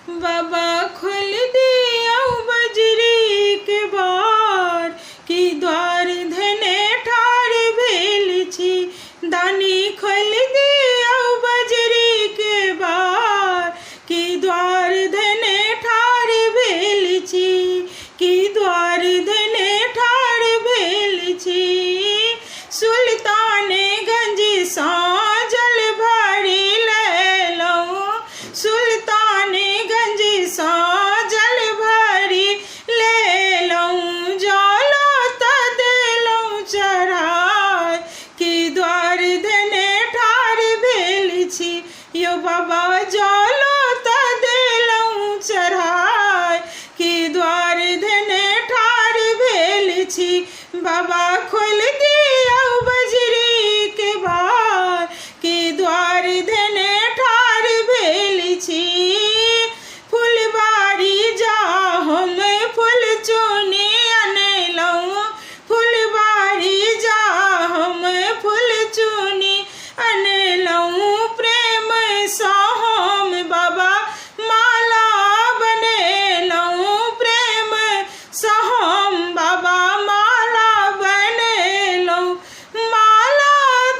बाबा खोल दिया बजरी के बार की द्वार धने ठार भेल छी। दानी खोल दिया बजरी के बार की द्वार धने ठार भेल छी, की द्वार धने ठार भेल छी। सुल्तानगंज सा जल भरी लेलौं, सुल्तानगंज सा जल भरी लेलौं। जलो त देलौं चढ़ाई की द्वार धने ठार भेल छी। यो बाबा जलो त देलौं चढ़ाई की द्वार धने ठार भेल छी। बाबा खोल दिया बजरी के बार की द्वार धने ठार भेल छी। फुलबाड़ी जा हम फूल चुनी अनलौं, फुलबाड़ी जा हम फूल चुनी अनलौं। प्रेम सा हम बाबा माला बनेलौं, प्रेम सा हम बाबा माला बनेलौं। माला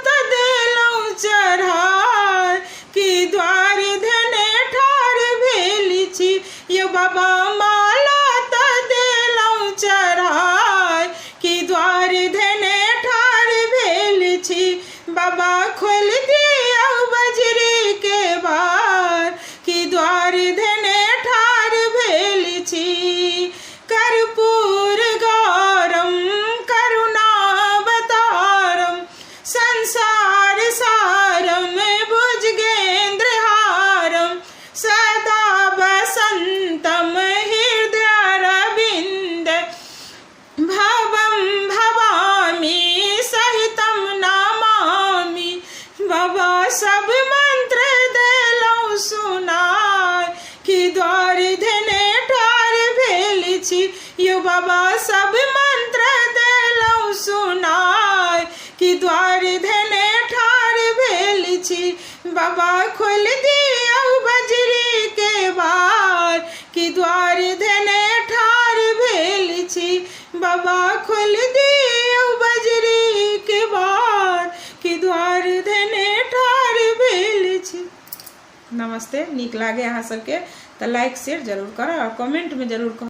त देलौं चढ़ाई की द्वार धने ठार भेल छी। यो बाबा माला त देलौं चढ़ाई की द्वार धने ठार भेल छी। बाबा खोल दिया बजरी के बार की द्वार धने ठार भेल छी। कर्पूर गौरम करुणावतारम संसार सारम भुजगेंद्र हारम सदा वसंतम हृदयारविंद भवम भवामी सहितम नमामि। बाबा सब मंत्र देलौं सुनाई की द्वार धने ठार भेल छी। यो बाबा सब मंत्र देलौं सुनाई की द्वार धने ठार भेल छी। बाबा खोल दिया बजरी के बार की द्वार धने ठार भेल छी। बाबा खोल दिया बजरी के बार की द्वार धने ठार भेल छी। नमस्ते। नीक लागे अहाँ सबके तो लाइक शेयर जरूर करब और कमेंट में जरूर कह